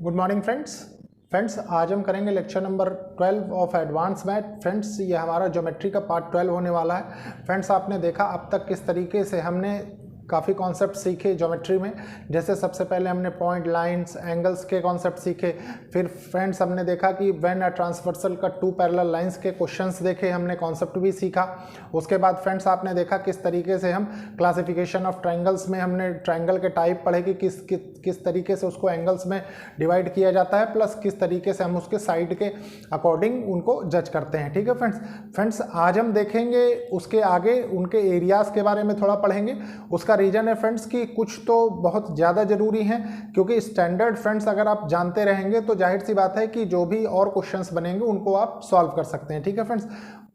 Good morning friends आज हम करेंगे lecture number 12 of advance math. Friends ये हमारा ज्योमेट्री का पार्ट 12 होने वाला है। फ्रेंड्स आपने देखा अब तक किस तरीके से हमने काफ़ी कॉन्सेप्ट सीखे ज्योमेट्री में। जैसे सबसे पहले हमने पॉइंट, लाइंस, एंगल्स के कॉन्सेप्ट सीखे। फिर फ्रेंड्स हमने देखा कि व्हेन अ ट्रांसवर्सल का टू पैरेलल लाइंस के क्वेश्चंस देखे, हमने कॉन्सेप्ट भी सीखा। उसके बाद फ्रेंड्स आपने देखा किस तरीके से हम क्लासिफिकेशन ऑफ ट्राइंगल्स में हमने ट्राइंगल के टाइप पढ़े कि किस तरीके से उसको एंगल्स में डिवाइड किया जाता है, प्लस किस तरीके से हम उसके साइड के अकॉर्डिंग उनको जज करते हैं। ठीक है फ्रेंड्स आज हम देखेंगे उसके आगे उनके एरियाज़ के बारे में थोड़ा पढ़ेंगे। उसका रीजन है फ्रेंड्स कि कुछ तो बहुत ज़्यादा ज़रूरी हैं, क्योंकि स्टैंडर्ड फ्रेंड्स अगर आप जानते रहेंगे तो जाहिर सी बात है कि जो भी और क्वेश्चंस बनेंगे उनको आप सॉल्व कर सकते हैं। ठीक है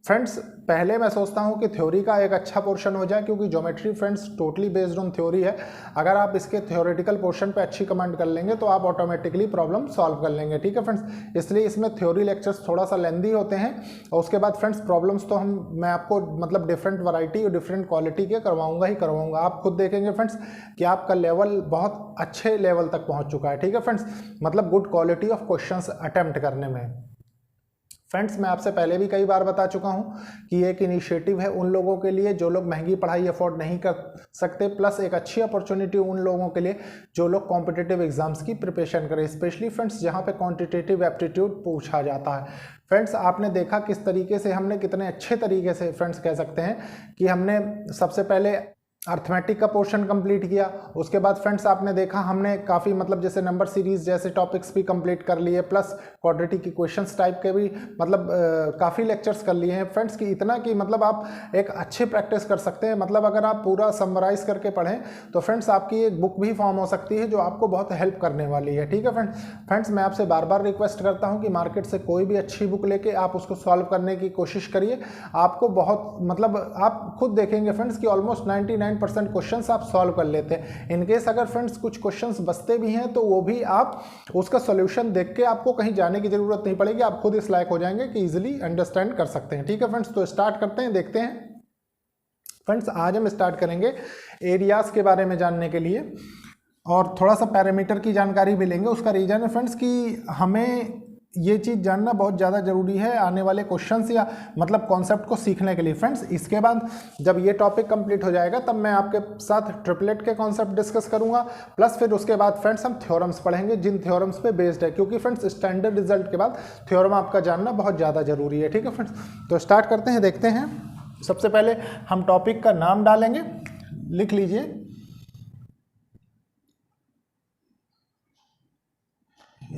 फ्रेंड्स पहले मैं सोचता हूं कि थ्योरी का एक अच्छा पोर्शन हो जाए, क्योंकि geometry friends totally based on theory है। अगर आप इसके थ्योरेटिकल पोर्शन पे अच्छी कमेंट कर लेंगे तो आप ऑटोमेटिकली प्रॉब्लम सॉल्व कर लेंगे। ठीक है फ्रेंड्स, इसलिए इसमें थ्योरी लेक्चर्स थोड़ा सा लेंदी होते हैं। और उसके बाद फ्रेंड्स प्रॉब्लम्स तो मैं आपको मतलब डिफरेंट वैरायटी और डिफरेंट क्वालिटी के करवाऊंगा। आप खुद देखेंगे फ्रेंड्स कि आपका लेवल बहुत अच्छे लेवल तक पहुँच चुका है। ठीक है फ्रेंड्स, मतलब good quality of questions attempt करने में। फ्रेंड्स मैं आपसे पहले भी कई बार बता चुका हूं कि एक इनिशिएटिव है उन लोगों के लिए जो लोग महंगी पढ़ाई अफोर्ड नहीं कर सकते, प्लस एक अच्छी अपॉर्चुनिटी उन लोगों के लिए जो लोग कॉम्पिटिटिव एग्जाम्स की प्रिपरेशन करें, स्पेशली फ्रेंड्स जहां पे क्वांटिटेटिव एप्टीट्यूड पूछा जाता है। फ्रेंड्स आपने देखा किस तरीके से हमने कितने अच्छे तरीके से फ्रेंड्स कह सकते हैं कि हमने सबसे पहले अर्थमेटिक का पोर्शन कंप्लीट किया। उसके बाद फ्रेंड्स आपने देखा हमने काफ़ी मतलब जैसे नंबर सीरीज जैसे टॉपिक्स भी कंप्लीट कर लिए, प्लस क्वाड्रेटिक इक्वेशंस टाइप के भी मतलब काफ़ी लेक्चर्स कर लिए हैं फ्रेंड्स कि इतना कि मतलब आप एक अच्छे प्रैक्टिस कर सकते हैं। मतलब अगर आप पूरा समराइज करके पढ़ें तो फ्रेंड्स आपकी एक बुक भी फॉर्म हो सकती है जो आपको बहुत हेल्प करने वाली है। ठीक है फ्रेंड्स मैं आपसे बार बार रिक्वेस्ट करता हूँ कि मार्केट से कोई भी अच्छी बुक लेके आप उसको सॉल्व करने की कोशिश करिए। आपको बहुत मतलब आप खुद देखेंगे फ्रेंड्स कि ऑलमोस्ट 99% क्वेश्चंस आप सॉल्व कर लेते हैं। इनकेस अगर फ्रेंड्स कुछ क्वेश्चंस बचते भी हैं तो वो भी आप उसका सॉल्यूशन देख के आपको कहीं जाने की जरूरत नहीं पड़ेगी, आप खुद इस लायक हो जाएंगे कि इजीली अंडरस्टैंड कर सकते हैं। ठीक है फ्रेंड्स, तो स्टार्ट करते हैं, देखते हैं। फ्रेंड्स आज हम स्टार्ट करेंगे एरियाज के बारे में जानने के लिए और थोड़ा सा पैरामीटर की जानकारी भी लेंगे। उसका रीजन है फ्रेंड्स कि हमें ये चीज़ जानना बहुत ज़्यादा ज़रूरी है आने वाले क्वेश्चंस या मतलब कॉन्सेप्ट को सीखने के लिए। फ्रेंड्स इसके बाद जब ये टॉपिक कंप्लीट हो जाएगा तब मैं आपके साथ ट्रिपलेट के कॉन्सेप्ट डिस्कस करूंगा, प्लस फिर उसके बाद फ्रेंड्स हम थ्योरम्स पढ़ेंगे जिन थ्योरम्स पे बेस्ड है, क्योंकि फ्रेंड्स स्टैंडर्ड रिजल्ट के बाद थ्योरम आपका जानना बहुत ज़्यादा ज़रूरी है। ठीक है फ्रेंड्स, तो स्टार्ट करते हैं, देखते हैं। सबसे पहले हम टॉपिक का नाम डालेंगे, लिख लीजिए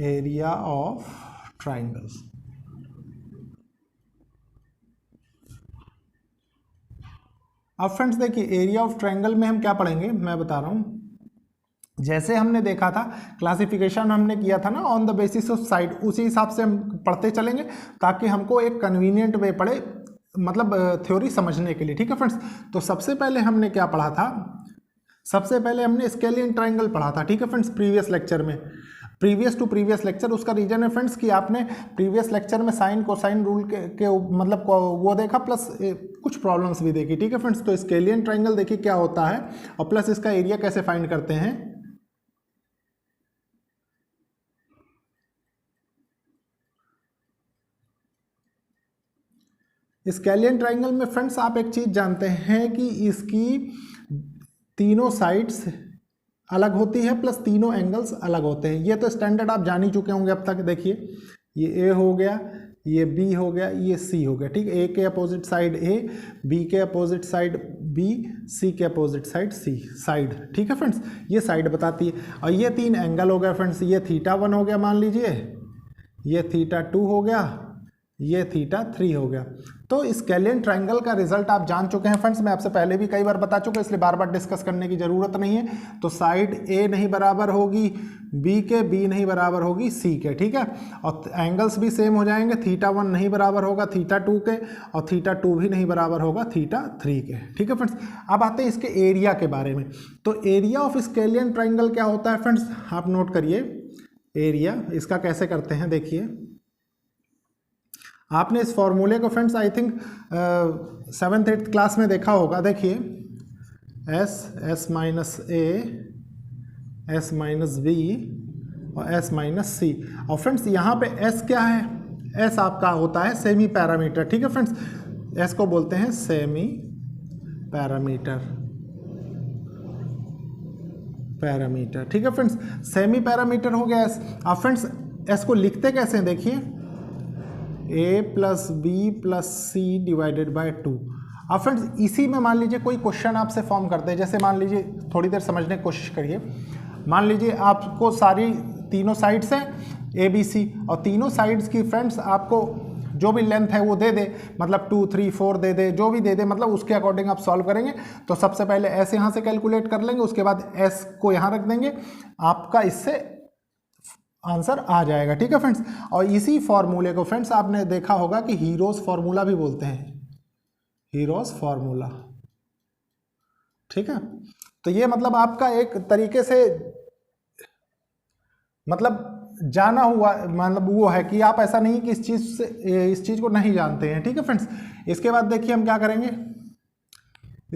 एरिया ऑफ ट्राइंगल्स। अब फ्रेंड्स देखिए एरिया ऑफ ट्राइंगल में हम क्या पढ़ेंगे मैं बता रहा हूं। जैसे हमने देखा था क्लासिफिकेशन हमने किया था ना on the basis of side, उसी हिसाब से हम पढ़ते चलेंगे ताकि हमको एक कन्वीनियंट वे पड़े मतलब थ्योरी समझने के लिए। ठीक है फ्रेंड्स, तो सबसे पहले हमने क्या पढ़ा था, सबसे पहले हमने स्केलियन ट्राइंगल पढ़ा था। ठीक है फ्रेंड्स, प्रीवियस लेक्चर में, प्रीवियस टू प्रीवियस लेक्चर। उसका रीजन है फ्रेंड्स कि आपने प्रीवियस लेक्चर में साइन कोसाइन रूल के मतलब वो देखा, प्लस कुछ प्रॉब्लम्स भी देखी। ठीक है फ्रेंड्स, तो स्केलियन ट्राइंगल देखिए क्या होता है और प्लस इसका एरिया कैसे फाइंड करते हैं। स्केलियन ट्राइंगल में फ्रेंड्स आप एक चीज जानते हैं कि इसकी तीनों साइड्स अलग होती है, प्लस तीनों एंगल्स अलग होते हैं। ये तो स्टैंडर्ड आप जान ही चुके होंगे अब तक। देखिए ये ए हो गया, ये बी हो गया, ये सी हो गया। ठीक है, ए के अपोजिट साइड ए, बी के अपोजिट साइड बी, सी के अपोजिट साइड सी साइड। ठीक है फ्रेंड्स, ये साइड बताती है। और ये तीन एंगल हो गया फ्रेंड्स, ये θ1 हो गया मान लीजिए, ये θ2 हो गया, ये θ3 हो गया। तो स्केलियन ट्राइंगल का रिजल्ट आप जान चुके हैं फ्रेंड्स, मैं आपसे पहले भी कई बार बता चुका, इसलिए बार बार डिस्कस करने की जरूरत नहीं है। तो साइड ए नहीं बराबर होगी बी के, बी नहीं बराबर होगी सी के। ठीक है, और एंगल्स भी सेम हो जाएंगे, θ1 नहीं बराबर होगा θ2 के, और θ2 भी नहीं बराबर होगा θ3 के। ठीक है फ्रेंड्स, अब आते हैं इसके एरिया के बारे में। तो एरिया ऑफ स्केलियन ट्राइंगल क्या होता है फ्रेंड्स, आप नोट करिए एरिया इसका कैसे करते हैं। देखिए आपने इस फॉर्मूले को friends I think 7th 8th class में देखा होगा। देखिए एस माइनस ए, एस माइनस बी और एस माइनस सी। और फ्रेंड्स यहाँ पे एस क्या है, एस आपका होता है सेमी पैरामीटर, ठीक है फ्रेंड्स, एस को बोलते हैं सेमी पैरामीटर, ठीक है फ्रेंड्स, सेमी पैरामीटर हो गया एस। अब फ्रेंड्स एस को लिखते कैसे हैं, देखिए a plus B plus C divided by 2। अब फ्रेंड्स इसी में मान लीजिए कोई क्वेश्चन आपसे फॉर्म करते हैं, जैसे मान लीजिए थोड़ी देर समझने की कोशिश करिए। मान लीजिए आपको सारी तीनों साइड्स हैं ए बी सी, और तीनों साइड्स की फ्रेंड्स आपको जो भी लेंथ है वो दे दे, मतलब 2 3 4 दे दे, जो भी दे दे, मतलब उसके अकॉर्डिंग आप सॉल्व करेंगे। तो सबसे पहले एस यहाँ से कैलकुलेट कर लेंगे, उसके बाद एस को यहाँ रख देंगे, आपका इससे आंसर आ जाएगा, ठीक है फ्रेंड्स। और इसी फॉर्मूले को फ्रेंड्स आपने देखा होगा कि हीरोज फॉर्मूला भी बोलते हैं, हीरोज फॉर्मूला, ठीक है। तो ये मतलब आपका एक तरीके से मतलब जाना हुआ, मतलब वो है कि आप ऐसा नहीं कि इस चीज को नहीं जानते हैं, ठीक है फ्रेंड्स। इसके बाद देखिए हम क्या करेंगे,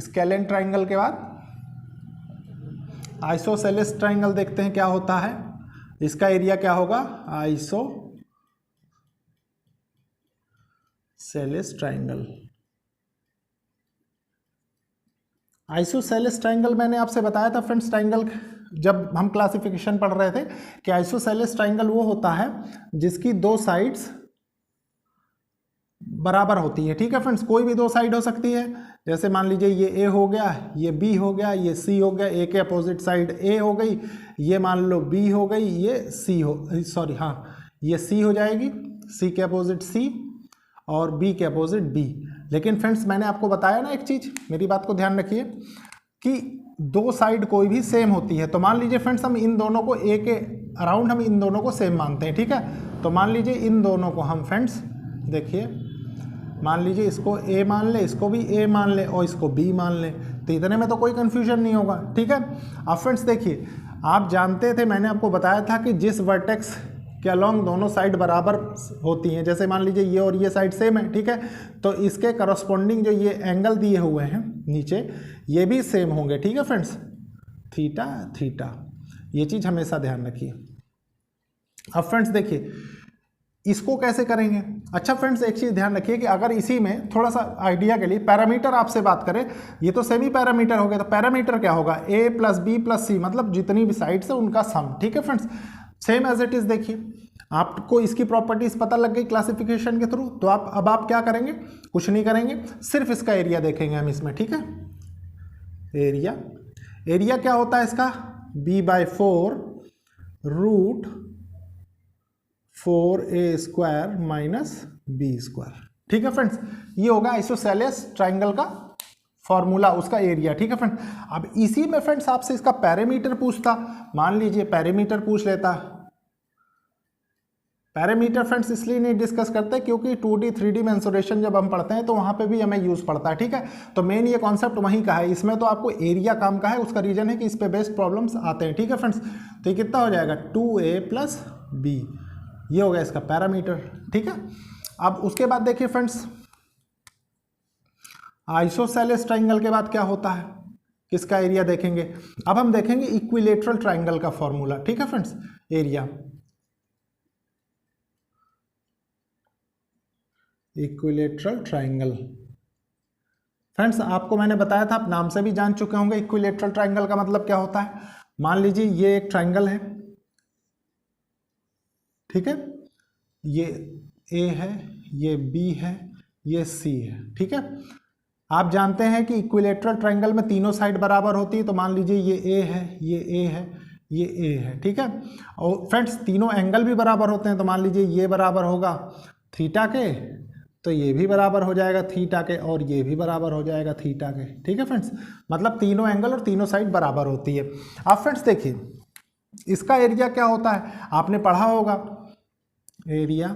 स्केलेन ट्राइंगल के बाद आइसोसेलेस ट्राइंगल देखते हैं क्या होता है। इसका एरिया क्या होगा, आइसोसेलेस ट्राइंगल। आइसोसेलेस ट्राइंगल मैंने आपसे बताया था फ्रेंड्स, ट्राइंगल जब हम क्लासिफिकेशन पढ़ रहे थे कि आइसोसेलेस ट्राइंगल वो होता है जिसकी दो साइड्स बराबर होती है, ठीक है फ्रेंड्स। कोई भी दो साइड हो सकती है, जैसे मान लीजिए ये ए हो गया, ये बी हो गया, ये सी हो गया, ए के अपोजिट साइड ए हो गई, ये मान लो बी हो गई, ये सी हो, सॉरी हाँ ये सी हो जाएगी, सी के अपोजिट सी और बी के अपोजिट बी। लेकिन फ्रेंड्स मैंने आपको बताया ना एक चीज़, मेरी बात को ध्यान रखिए कि दो साइड कोई भी सेम होती है। तो मान लीजिए फ्रेंड्स हम इन दोनों को ए के अराउंड हम इन दोनों को सेम मानते हैं, ठीक है। तो मान लीजिए इन दोनों को हम फ्रेंड्स देखिए, मान लीजिए इसको ए मान ले, इसको भी ए मान ले और इसको बी मान ले, तो इतने में तो कोई कन्फ्यूजन नहीं होगा, ठीक है। अब फ्रेंड्स देखिए, आप जानते थे, मैंने आपको बताया था कि जिस वर्टेक्स के अलोंग दोनों साइड बराबर होती हैं, जैसे मान लीजिए ये और ये साइड सेम है, ठीक है, तो इसके करस्पॉन्डिंग जो ये एंगल दिए हुए हैं नीचे, ये भी सेम होंगे, ठीक है फ्रेंड्स, थीटा थीटा, ये चीज़ हमेशा ध्यान रखिए। अब फ्रेंड्स देखिए इसको कैसे करेंगे। अच्छा फ्रेंड्स एक चीज़ ध्यान रखिए कि अगर इसी में थोड़ा सा आइडिया के लिए पैरामीटर आपसे बात करें, ये तो सेमी पैरामीटर हो गया, तो पैरामीटर क्या होगा, A plus B plus C, मतलब जितनी भी साइड्स है उनका सम, ठीक है friends, same as it is. देखिए आपको इसकी प्रॉपर्टीज पता लग गई क्लासिफिकेशन के थ्रू, तो अब आप क्या करेंगे, कुछ नहीं करेंगे, सिर्फ इसका एरिया देखेंगे हम इसमें, ठीक है। एरिया क्या होता है इसका, b/4 root 4a² minus b², ठीक है फ्रेंड्स। ये होगा आइसोसेलेस ट्राइंगल का फॉर्मूला, उसका एरिया, ठीक है फ्रेंड। अब इसी में फ्रेंड्स आपसे इसका पैरामीटर पूछता, मान लीजिए पैरामीटर पूछ लेता। पैरामीटर फ्रेंड्स इसलिए नहीं डिस्कस करते क्योंकि 2D 3D मेंसुरेशन जब हम पढ़ते हैं तो वहाँ पे भी हमें यूज़ पड़ता है, ठीक है। तो मेन ये कॉन्सेप्ट वहीं का है, इसमें तो आपको एरिया काम का है, उसका रीजन है कि इस पे बेस्ट प्रॉब्लम्स आते हैं, ठीक है फ्रेंड्स। तो ये कितना हो जाएगा, 2a + b, ये हो गया इसका पैरामीटर, ठीक है। अब उसके बाद देखिए फ्रेंड्स आइसोसेलेस ट्राइंगल के बाद क्या होता है, किसका एरिया देखेंगे। अब हम देखेंगे इक्विलेटरल ट्राइंगल का फॉर्मूला, ठीक है friends. Area equilateral triangle, friends आपको मैंने बताया था, आप नाम से भी जान चुके होंगे इक्विलेटरल ट्राइंगल का मतलब क्या होता है। मान लीजिए ये एक ट्राइंगल है, ठीक है, ये ए है, ये बी है, ये सी है, ठीक है। आप जानते हैं कि इक्विलेटरल ट्राइंगल में तीनों साइड बराबर होती है, तो मान लीजिए ये ए है, ये ए है, ये ए है, ठीक है। और फ्रेंड्स तीनों एंगल भी बराबर होते हैं, तो मान लीजिए ये बराबर होगा थीटा के, तो ये भी बराबर हो जाएगा थीटा के, और ये भी बराबर हो जाएगा थीटा के, ठीक है फ्रेंड्स। मतलब तीनों एंगल और तीनों साइड बराबर होती है। अब फ्रेंड्स देखिए इसका एरिया क्या होता है, आपने पढ़ा होगा, एरिया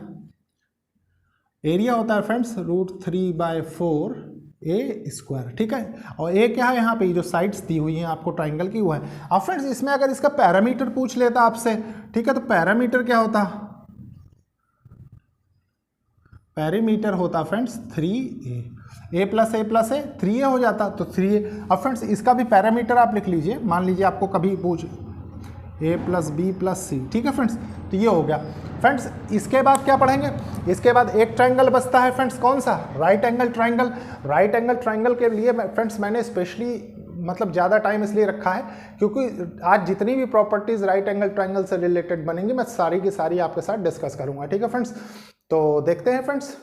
होता है फ्रेंड्स √3/4a², ठीक है। और ए क्या है यहाँ पे, जो साइड्स दी हुई हैं आपको ट्राइंगल की वो है। अब फ्रेंड्स इसमें अगर इसका पैरामीटर पूछ लेता आपसे, ठीक है, तो पैरामीटर क्या होता, पैरामीटर होता friends 3a, a + a + a 3a हो जाता, तो 3a। अब फ्रेंड्स इसका भी पैरामीटर आप लिख लीजिए, मान लीजिए आपको कभी पूछ ए प्लस बी प्लस सी। ठीक है फ्रेंड्स, तो ये हो गया। फ्रेंड्स इसके बाद क्या पढ़ेंगे, इसके बाद एक ट्रायंगल बचता है फ्रेंड्स, कौन सा, right angle triangle. Right angle triangle के लिए फ्रेंड्स मैंने स्पेशली मतलब ज़्यादा टाइम इसलिए रखा है क्योंकि आज जितनी भी प्रॉपर्टीज़ राइट एंगल ट्रायंगल से रिलेटेड बनेंगी मैं सारी की सारी आपके साथ डिस्कस करूंगा। ठीक है फ्रेंड्स, तो देखते हैं फ्रेंड्स।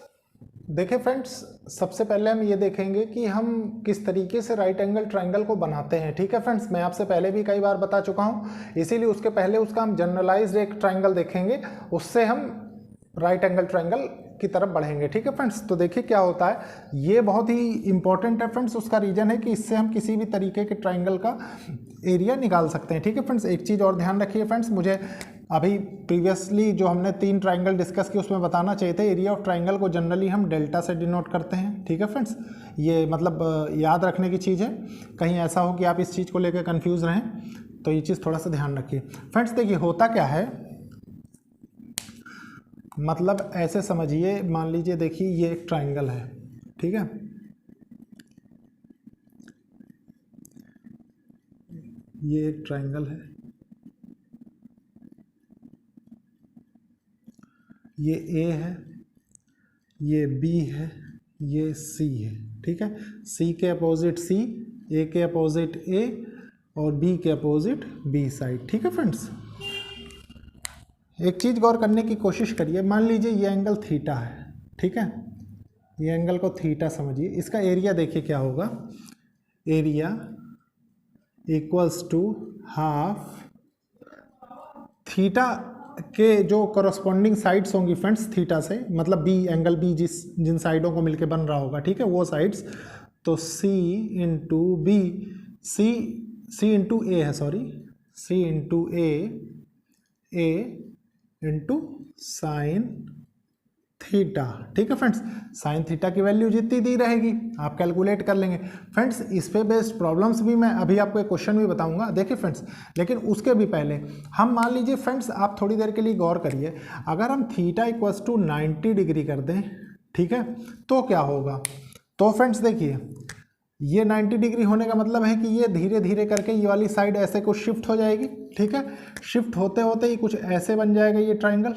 देखिए फ्रेंड्स, सबसे पहले हम ये देखेंगे कि हम किस तरीके से राइट एंगल ट्रायंगल को बनाते हैं। ठीक है फ्रेंड्स, मैं आपसे पहले भी कई बार बता चुका हूँ, इसीलिए उसके पहले उसका हम जनरलाइज्ड एक ट्रायंगल देखेंगे, उससे हम राइट एंगल ट्रायंगल की तरफ बढ़ेंगे। ठीक है फ्रेंड्स, तो देखिए क्या होता है, ये बहुत ही इंपॉर्टेंट है फ्रेंड्स। उसका रीजन है कि इससे हम किसी भी तरीके के ट्रायंगल का एरिया निकाल सकते हैं। ठीक है फ्रेंड्स, एक चीज़ और ध्यान रखिए फ्रेंड्स, मुझे अभी प्रीवियसली जो हमने 3 ट्रायंगल डिस्कस किए उसमें बताना चाहिए था, एरिया ऑफ ट्रायंगल को जनरली हम डेल्टा से डिनोट करते हैं। ठीक है फ्रेंड्स, ये मतलब याद रखने की चीज़ है, कहीं ऐसा हो कि आप इस चीज़ को लेकर कन्फ्यूज़ रहें, तो ये चीज़ थोड़ा सा ध्यान रखिए। फ्रेंड्स देखिए होता क्या है, मतलब ऐसे समझिए, मान लीजिए देखिए ये एक ट्रायंगल है। ठीक है, ये एक ट्रायंगल है, ये ए है, ये बी है, ये सी है। ठीक है, सी के अपोजिट सी, ए के अपोजिट ए और बी के अपोजिट बी साइड। ठीक है फ्रेंड्स, एक चीज़ गौर करने की कोशिश करिए, मान लीजिए ये एंगल थीटा है। ठीक है, ये एंगल को थीटा समझिए, इसका एरिया देखिए क्या होगा, area equals to half theta के जो करस्पॉन्डिंग साइड्स होंगी फ्रेंड्स थीटा से, मतलब बी, एंगल बी जिन साइडों को मिलके बन रहा होगा। ठीक है, वो साइड्स, तो सी इंटू बी, सी इंटू ए है, सॉरी, सी इंटू ए इंटू साइन थीटा। ठीक है फ्रेंड्स, साइन थीटा की वैल्यू जितनी दी रहेगी आप कैलकुलेट कर लेंगे। फ्रेंड्स इस पे बेस्ड प्रॉब्लम्स भी मैं अभी आपको एक क्वेश्चन भी बताऊंगा, देखिए फ्रेंड्स, लेकिन उसके भी पहले हम मान लीजिए फ्रेंड्स, आप थोड़ी देर के लिए गौर करिए, अगर हम थीटा इक्वल्स टू 90 डिग्री कर दें, ठीक है, तो क्या होगा, तो फ्रेंड्स देखिए ये 90 डिग्री होने का मतलब है कि ये धीरे धीरे करके ये वाली साइड ऐसे कुछ शिफ्ट हो जाएगी। ठीक है, शिफ्ट होते होते ही कुछ ऐसे बन जाएगा ये ट्रायंगल,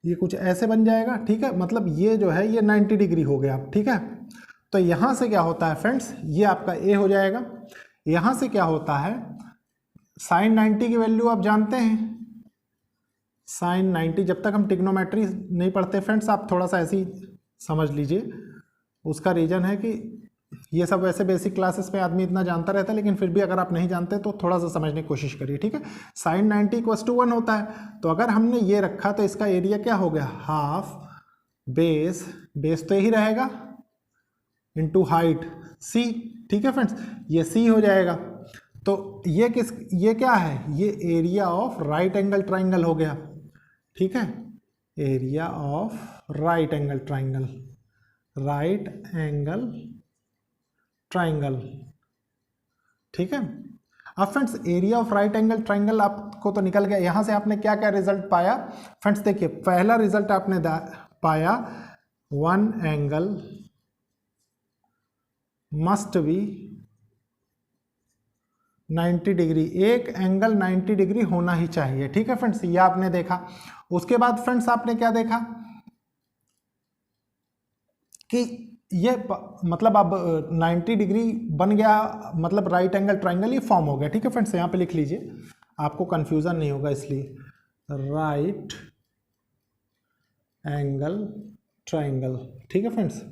ये कुछ ऐसे बन जाएगा। ठीक है, मतलब ये जो है ये 90 डिग्री हो गया। ठीक है, तो यहां से क्या होता है फ्रेंड्स, ये आपका ए हो जाएगा। यहां से क्या होता है, साइन 90 की वैल्यू आप जानते हैं, साइन 90, जब तक हम ट्रिग्नोमेट्री नहीं पढ़ते फ्रेंड्स, आप थोड़ा सा ऐसे ही समझ लीजिए। उसका रीजन है कि ये सब वैसे बेसिक क्लासेस में आदमी इतना जानता रहता है, लेकिन फिर भी अगर आप नहीं जानते तो थोड़ा सा समझने की कोशिश करिए। ठीक है, साइन 90 इक्वल्स टू 1 होता है, तो अगर हमने ये रखा तो इसका एरिया क्या हो गया, हाफ बेस तो यही रहेगा इंटू हाइट सी। ठीक है फ्रेंड्स, ये सी हो जाएगा, तो ये क्या है, ये area of right angle triangle हो गया। ठीक है, area of right angle triangle, right angle triangle. ठीक है, अब friends area of right angle triangle आपको तो निकल गया। यहां से आपने क्या क्या रिजल्ट पाया फ्रेंड्स, देखिए पहला रिजल्ट आपने पाया, one angle must be 90 degree, एक एंगल 90 डिग्री होना ही चाहिए। ठीक है फ्रेंड्स, ये आपने देखा। उसके बाद फ्रेंड्स आपने क्या देखा कि ये मतलब अब 90 डिग्री बन गया, मतलब राइट एंगल ट्राइंगल ये फॉर्म हो गया। ठीक है फ्रेंड्स, यहाँ पे लिख लीजिए, आपको कंफ्यूजन नहीं होगा इसलिए, राइट एंगल ट्राइंगल। ठीक है फ्रेंड्स,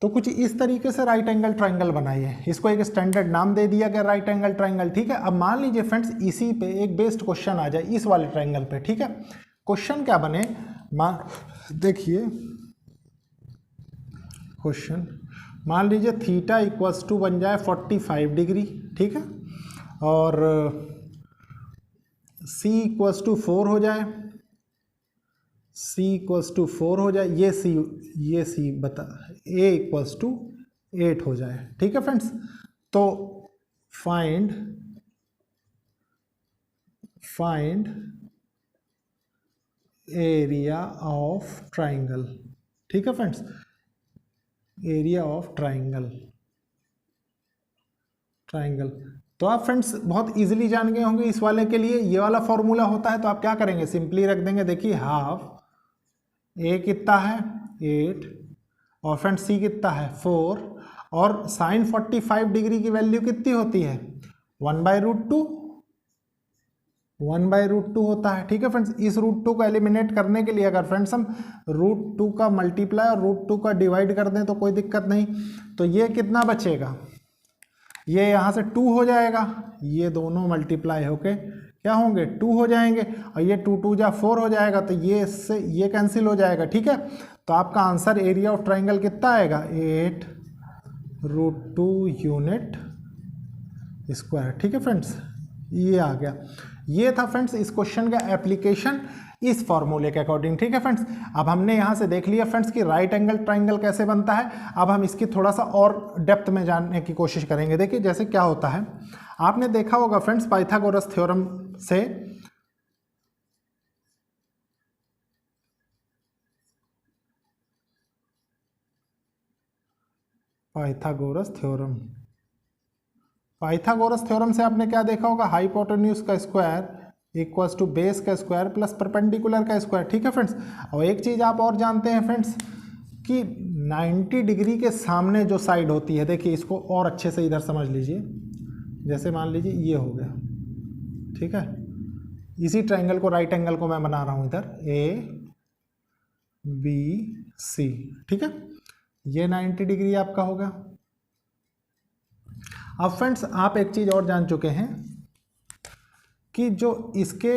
तो कुछ इस तरीके से राइट एंगल ट्राइंगल बनाइए, इसको एक स्टैंडर्ड नाम दे दिया गया राइट एंगल ट्राइंगल। ठीक है, अब मान लीजिए फ्रेंड्स इसी पे एक बेस्ड क्वेश्चन आ जाए इस वाले ट्राइंगल पे। ठीक है, क्वेश्चन क्या बने, देखिए क्वेश्चन, मान लीजिए थीटा इक्वल्स टू बन जाए 45 डिग्री। ठीक है, और सी इक्वल्स टू 4 हो जाए, सी इक्वल्स टू 4 हो जाए, ये सी बता, ए इक्वल्स टू 8 हो जाए। ठीक है फ्रेंड्स, तो फाइंड एरिया ऑफ ट्राइंगल। ठीक है फ्रेंड्स, एरिया ऑफ ट्राइंगल। तो आप फ्रेंड्स बहुत इजीली जान गए होंगे इस वाले के लिए। ये वाला फॉर्मूला होता है तो आप क्या करेंगे, सिंपली रख देंगे। देखिए हाफ ए कितना है 8 और फ्रेंड्स सी कितना है 4 और साइन 45 डिग्री की वैल्यू कितनी होती है 1/√2 होता है। ठीक है फ्रेंड्स, इस √2 को एलिमिनेट करने के लिए अगर फ्रेंड्स हम √2 का मल्टीप्लाई और √2 का डिवाइड कर दें तो कोई दिक्कत नहीं। तो ये कितना बचेगा, ये यहाँ से 2 हो जाएगा, ये दोनों मल्टीप्लाई होके क्या होंगे 2 हो जाएंगे और ये 2 2 जा 4 हो जाएगा, तो ये इससे ये कैंसिल हो जाएगा। ठीक है, तो आपका आंसर एरिया ऑफ ट्राइंगल कितना आएगा 8√2 यूनिट स्क्वायर। ठीक है फ्रेंड्स, ये आ गया। ये था फ्रेंड्स इस क्वेश्चन का एप्लीकेशन इस फॉर्मूले के अकॉर्डिंग। ठीक है फ्रेंड्स, अब हमने यहाँ से देख लिया फ्रेंड्स कि राइट एंगल ट्राइंगल कैसे बनता है। अब हम इसकी थोड़ा सा और डेप्थ में जानने की कोशिश करेंगे। देखिए जैसे क्या होता है, आपने देखा होगा फ्रेंड्स पाइथागोरस थ्योरम से पाइथागोरस थ्योरम से आपने क्या देखा होगा, हाइपोटेन्यूज का स्क्वायर इक्वल्स टू बेस का स्क्वायर प्लस परपेंडिकुलर का स्क्वायर। ठीक है फ्रेंड्स, और एक चीज़ आप और जानते हैं फ्रेंड्स कि 90 डिग्री के सामने जो साइड होती है, देखिए इसको और अच्छे से इधर समझ लीजिए। जैसे मान लीजिए ये हो गया, ठीक है, इसी ट्रायंगल को राइट एंगल को मैं बना रहा हूँ इधर ABC। ठीक है, ये 90 डिग्री आपका होगा। अब फ्रेंड्स आप एक चीज़ और जान चुके हैं कि जो इसके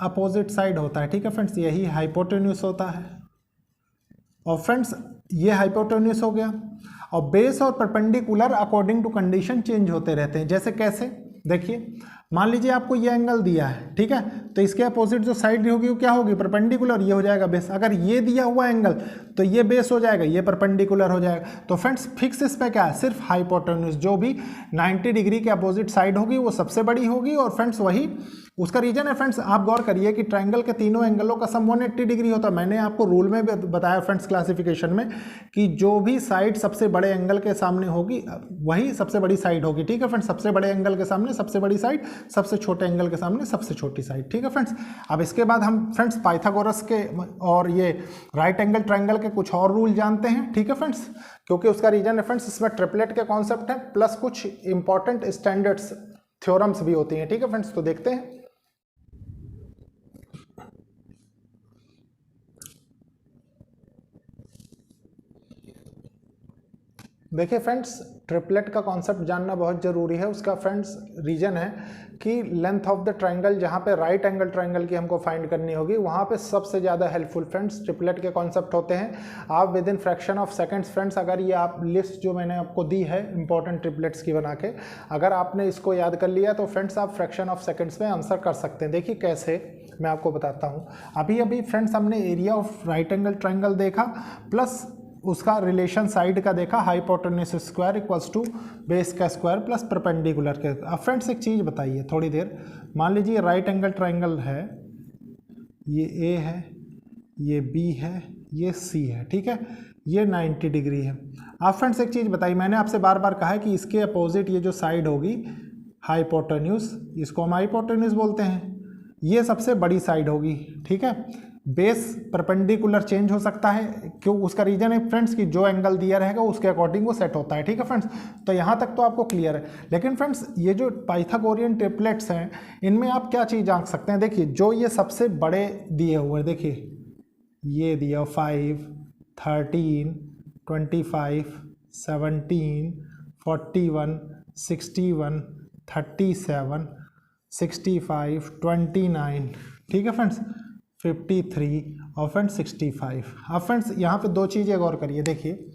अपोजिट साइड होता है, ठीक है फ्रेंड्स, यही हाइपोटेन्यूस होता है। और फ्रेंड्स ये हाइपोटेन्यूस हो गया और बेस और perpendicular according to condition change होते रहते हैं। जैसे कैसे, देखिए मान लीजिए आपको ये एंगल दिया है, ठीक है, तो इसके अपोजिट जो साइड होगी वो क्या होगी, परपेंडिकुलर, ये हो जाएगा बेस। अगर ये दिया हुआ एंगल तो ये बेस हो जाएगा, ये परपेंडिकुलर हो जाएगा। तो फ्रेंड्स फिक्स इस पे क्या है, सिर्फ हाइपोटेन्यूस, जो भी 90 डिग्री के अपोजिट साइड होगी वो सबसे बड़ी होगी। और फ्रेंड्स वही उसका रीजन है। फ्रेंड्स आप गौर करिए कि ट्रायंगल के तीनों एंगलों का सम 180 डिग्री होता है। मैंने आपको रूल में भी बताया फ्रेंड्स क्लासिफिकेशन में कि जो भी साइड सबसे बड़े एंगल के सामने होगी वही सबसे बड़ी साइड होगी। ठीक है फ्रेंड्स, सबसे बड़े एंगल के सामने सबसे बड़ी साइड, सबसे छोटे एंगल के सामने सबसे छोटी साइड। ठीक है फ्रेंड्स, अब इसके बाद हम फ्रेंड्स पाइथागोरस के और ये राइट एंगल ट्रायंगल के कुछ और रूल जानते हैं। ठीक है फ्रेंड्स, क्योंकि उसका रीजन है फ्रेंड्स इसमें ट्रिपलेट के कॉन्सेप्ट है प्लस कुछ इंपॉर्टेंट स्टैंडर्ड्स थ्योरम्स भी होती हैं। ठीक है फ्रेंड्स, तो देखते हैं। देखिए फ्रेंड्स, ट्रिपलेट का कॉन्सेप्ट जानना बहुत ज़रूरी है। उसका फ्रेंड्स रीजन है कि लेंथ ऑफ द ट्रायंगल, जहाँ पे राइट एंगल ट्रायंगल की हमको फाइंड करनी होगी, वहाँ पे सबसे ज़्यादा हेल्पफुल फ्रेंड्स ट्रिपलेट के कॉन्सेप्ट होते हैं। आप with in fraction of seconds friends, अगर ये आप लिस्ट जो मैंने आपको दी है इंपॉर्टेंट ट्रिपलेट्स की बना के, अगर आपने इसको याद कर लिया तो फ्रेंड्स आप फ्रैक्शन ऑफ सेकंड्स में आंसर कर सकते हैं। देखिए कैसे, मैं आपको बताता हूँ। अभी फ्रेंड्स हमने area of right angle triangle देखा प्लस उसका रिलेशन साइड का देखा, hypotenuse square equals to base का स्क्वायर प्लस परपेंडिकुलर के। अब फ्रेंड्स एक चीज़ बताइए थोड़ी देर, मान लीजिए राइट एंगल ट्रायंगल है, ये ए है, ये बी है, ये सी है, ठीक है, ये 90 डिग्री है। अब फ्रेंड्स एक चीज़ बताइए, मैंने आपसे बार बार कहा है कि इसके अपोजिट ये जो साइड होगी हाइपोटेन्यूस, इसको हम हाइपोटेन्यूस बोलते हैं, ये सबसे बड़ी साइड होगी। ठीक है, बेस परपेंडिकुलर चेंज हो सकता है, क्यों, उसका रीजन है फ्रेंड्स कि जो एंगल दिया रहेगा उसके अकॉर्डिंग वो सेट होता है। ठीक है फ्रेंड्स, तो यहाँ तक तो आपको क्लियर है। लेकिन फ्रेंड्स ये जो पाइथागोरियन ट्रिपलेट्स हैं, इनमें आप क्या चीज़ जान सकते हैं। देखिए जो ये सबसे बड़े दिए हुए हैं, देखिए ये दिया 5, 13, 25, 17, 41, 61, 37, 65, 29, ठीक है फ्रेंड्स, 53 और फ्रेंड्स 65। अब फ्रेंड्स यहाँ पे दो चीज़ें गौर करिए। देखिए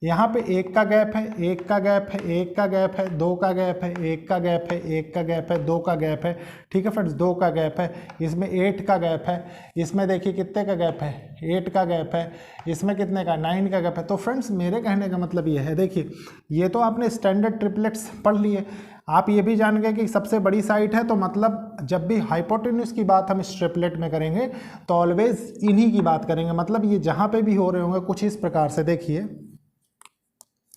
यहाँ पे एक का गैप है, एक का गैप है, एक का गैप है, दो का गैप है, एक का गैप है, एक का गैप है, दो का गैप है। ठीक है फ्रेंड्स, दो का गैप है, इसमें 8 का गैप है, इसमें देखिए कितने का गैप है, 8 का गैप है, इसमें कितने का, 9 का गैप है। तो फ्रेंड्स मेरे कहने का मतलब ये है, देखिए ये तो आपने स्टैंडर्ड ट्रिपलेट्स पढ़ लिए। आप ये भी जान गए कि सबसे बड़ी साइड है, तो मतलब जब भी हाइपोटेन्यूज की बात हम इस ट्रिपलेट में करेंगे तो ऑलवेज इन्हीं की बात करेंगे। मतलब ये जहाँ पे भी हो रहे होंगे कुछ इस प्रकार से, देखिए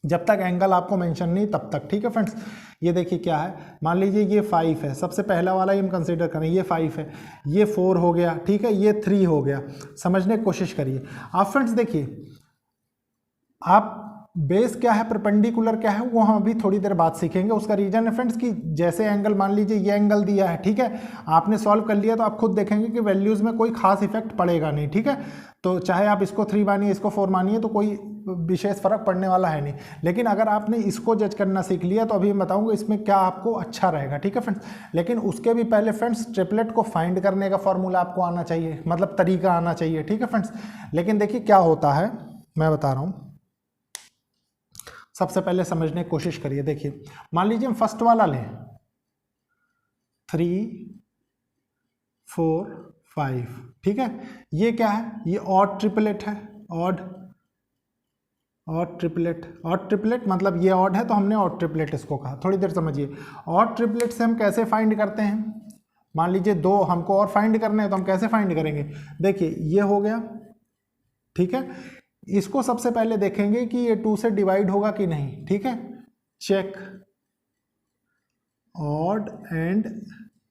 जब तक एंगल आपको मेंशन नहीं तब तक, ठीक है फ्रेंड्स। ये देखिए क्या है, मान लीजिए ये 5 है, सबसे पहला वाला ही हम कंसीडर करें, ये 5 है, ये 4 हो गया, ठीक है, ये 3 हो गया। समझने की कोशिश करिए आप फ्रेंड्स। देखिए आप बेस क्या है, परपेंडिकुलर क्या है, वो हम अभी थोड़ी देर बाद सीखेंगे। उसका रीजन है फ्रेंड्स कि जैसे एंगल, मान लीजिए ये एंगल दिया है, ठीक है, आपने सॉल्व कर लिया तो आप खुद देखेंगे कि वैल्यूज़ में कोई खास इफेक्ट पड़ेगा नहीं, ठीक है। तो चाहे आप इसको 3 मानिए, इसको 4 मानिए, तो कोई विशेष फर्क पड़ने वाला है नहीं। लेकिन अगर आपने इसको जज करना सीख लिया तो अभी मैं बताऊंगा इसमें क्या आपको अच्छा रहेगा, ठीक है फ्रेंड्स। लेकिन उसके भी पहले फ्रेंड्स ट्रिपलेट को फाइंड करने का फॉर्मूला आपको आना चाहिए, मतलब तरीका आना चाहिए, ठीक है फ्रेंड्स। लेकिन देखिए क्या होता है, मैं बता रहा हूँ। सबसे पहले समझने की कोशिश करिए। देखिए मान लीजिए हम फर्स्ट वाला लें, 3 4 5, ठीक है। ये क्या है, ये ऑड ट्रिपलेट है, ऑड ट्रिपलेट। ऑड ट्रिपलेट मतलब ये ऑड है तो हमने ऑड ट्रिपलेट इसको कहा। थोड़ी देर समझिए, ऑड ट्रिपलेट से हम कैसे फाइंड करते हैं। मान लीजिए 2 हमको और फाइंड करने हैं तो हम कैसे फाइंड करेंगे। देखिए ये हो गया, ठीक है। इसको सबसे पहले देखेंगे कि ये 2 से डिवाइड होगा कि नहीं, ठीक है। चेक ऑड एंड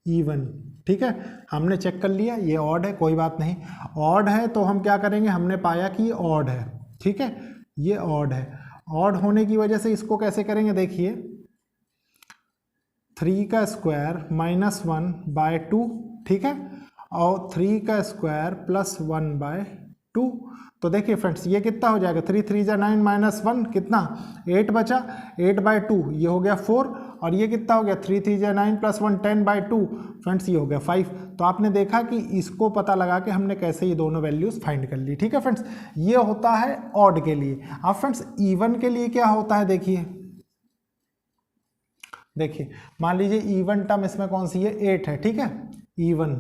इवन, ठीक है। हमने चेक कर लिया ये ऑड है, कोई बात नहीं। ऑड है तो हम क्या करेंगे, हमने पाया कि ये ऑड है, ठीक है, ये ऑड है। ऑड होने की वजह से इसको कैसे करेंगे, देखिए 3 का स्क्वायर -1/2, ठीक है, और 3 का स्क्वायर +1/2। तो देखिए फ्रेंड्स ये कितना हो जाएगा, 3 3 जा 9 -1 कितना 8 बचा, 8/2 ये हो गया 4, और ये कितना हो गया 3 3 जा 9 +1 10/2 फ्रेंड्स ये हो गया 5। तो आपने देखा कि इसको पता लगा के हमने कैसे ये दोनों वैल्यूज फाइंड कर ली, ठीक है फ्रेंड्स। ये होता है ऑड के लिए। अब फ्रेंड्स इवन के लिए क्या होता है, देखिए मान लीजिए इवन टर्म इसमें कौन सी है, 8 है, ठीक है। इवन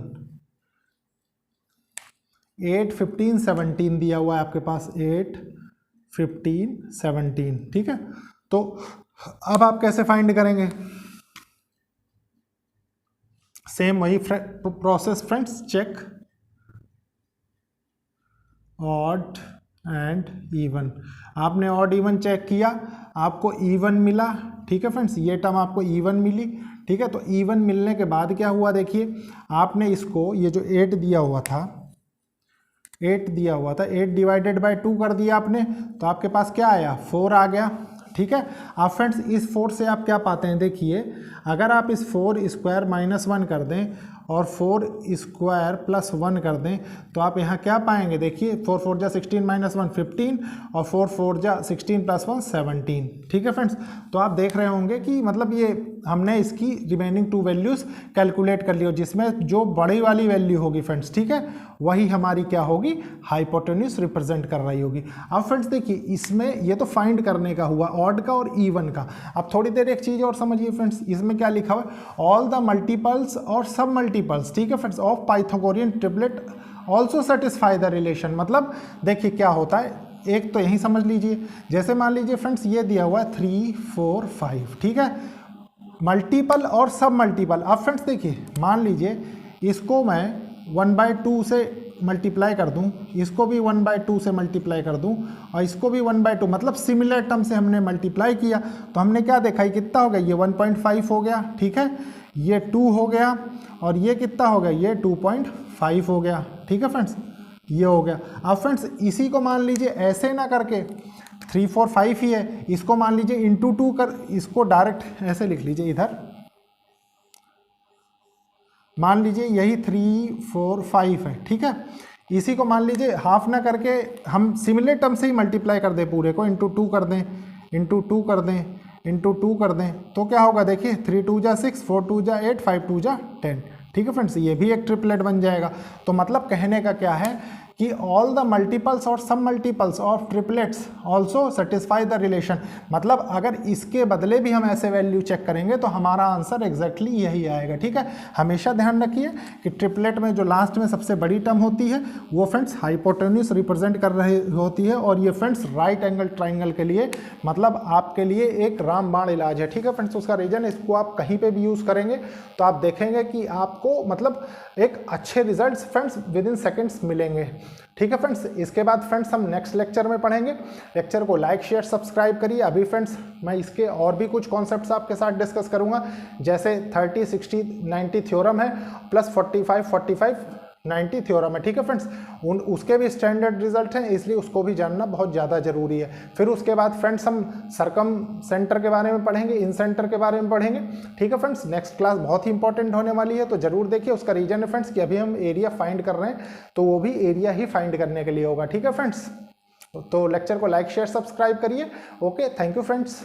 8 15 17 दिया हुआ है आपके पास, 8 15 17, ठीक है। तो अब आप कैसे फाइंड करेंगे, सेम वही process friends, check odd and even. आपने ऑड इवन चेक किया, आपको इवन मिला, ठीक है फ्रेंड्स, ये टर्म आपको इवन मिली, ठीक है। तो इवन मिलने के बाद क्या हुआ, देखिए आपने इसको, ये जो 8 दिया हुआ था, 8 डिवाइडेड बाय 2 कर दिया आपने, तो आपके पास क्या आया, 4 आ गया, ठीक है। अब फ्रेंड्स इस 4 से आप क्या पाते हैं, देखिए अगर आप इस 4 स्क्वायर -1 कर दें और 4 स्क्वायर +1 कर दें तो आप यहाँ क्या पाएंगे, देखिए 4 4 जा 16 -1 15 और 4 4 जा 16 +1 17, ठीक है फ्रेंड्स। तो आप देख रहे होंगे कि मतलब ये हमने इसकी रिमेनिंग 2 वैल्यूज़ कैलकुलेट कर ली, और जिसमें जो बड़ी वाली वैल्यू होगी फ्रेंड्स, ठीक है, वही हमारी क्या होगी, हाइपोटेन्यूज रिप्रेजेंट कर रही होगी। अब फ्रेंड्स देखिए इसमें ये तो फाइंड करने का हुआ ऑड का और इवन का। अब थोड़ी देर एक चीज़ और समझिए फ्रेंड्स, इसमें क्या लिखा हुआ है, ऑल द मल्टीपल्स और सब मल्टीपल्स, ठीक है friends, of Pythagorean triplet also satisfy the relation. मतलब देखिए क्या होता है, एक तो यही समझ लीजिए, जैसे मान लीजिए फ्रेंड्स ये दिया हुआ है 3 4 5, ठीक है, मल्टीपल और सब मल्टीपल। अब फ्रेंड्स देखिए मान लीजिए इसको मैं 1/2 से मल्टीप्लाई कर दूं, इसको भी 1/2 से मल्टीप्लाई कर दूं, और इसको भी 1/2, मतलब सिमिलर टर्म से हमने मल्टीप्लाई किया, तो हमने क्या देखा, ये कितना हो गया, ये 1.5 हो गया, ठीक है, ये 2 हो गया, और ये कितना हो गया, ये 2.5 हो गया, ठीक है फ्रेंड्स, ये हो गया। अब फ्रेंड्स इसी को मान लीजिए ऐसे ना करके 3 4 5 ही है, इसको मान लीजिए इंटू 2 कर, इसको डायरेक्ट ऐसे लिख लीजिए इधर, मान लीजिए यही 3 4 5 है, ठीक है। इसी को मान लीजिए हाफ ना करके हम सिमिलर टर्म से ही मल्टीप्लाई कर दें, पूरे को इंटू 2 कर दें, इंटू 2 कर दें, इंटू 2 कर दें, तो क्या होगा, देखिए 3 2 जा 6, 4 2 जा 8, 5 2 जा 10, ठीक है फ्रेंड्स, ये भी एक ट्रिपलेट बन जाएगा। तो मतलब कहने का क्या है कि ऑल द मल्टीपल्स और सब multiples of triplets also satisfy the relation, मतलब अगर इसके बदले भी हम ऐसे वैल्यू चेक करेंगे तो हमारा आंसर एग्जैक्टली यही आएगा। ठीक है, हमेशा ध्यान रखिए कि ट्रिपलेट में जो लास्ट में सबसे बड़ी टर्म होती है वो फ्रेंड्स हाइपोटेन्यूस रिप्रेजेंट कर रही होती है, और ये फ्रेंड्स राइट एंगल ट्राइंगल के लिए मतलब आपके लिए एक रामबाण इलाज है। ठीक है फ्रेंड्स, उसका रीजन इसको आप कहीं पे भी यूज़ करेंगे तो आप देखेंगे कि आपको मतलब एक अच्छे results friends with in seconds मिलेंगे। ठीक है फ्रेंड्स, इसके बाद फ्रेंड्स हम नेक्स्ट लेक्चर में पढ़ेंगे। लेक्चर को लाइक शेयर सब्सक्राइब करिए। अभी फ्रेंड्स मैं इसके और भी कुछ कॉन्सेप्ट्स आपके साथ डिस्कस करूंगा, जैसे 30 60 90 थ्योरम है प्लस 45 45 90 थ्योरम है। ठीक है फ्रेंड्स, उसके भी स्टैंडर्ड रिजल्ट हैं, इसलिए उसको भी जानना बहुत ज़्यादा ज़रूरी है। फिर उसके बाद फ्रेंड्स हम सरकम सेंटर के बारे में पढ़ेंगे, इन सेंटर के बारे में पढ़ेंगे। ठीक है फ्रेंड्स, नेक्स्ट क्लास बहुत ही इंपॉर्टेंट होने वाली है, तो जरूर देखिए। उसका रीजन है फ्रेंड्स कि अभी हम एरिया फाइंड कर रहे हैं, तो वो भी एरिया ही फाइंड करने के लिए होगा। ठीक है फ्रेंड्स, तो लेक्चर को लाइक शेयर सब्सक्राइब करिए। Okay, thank you friends.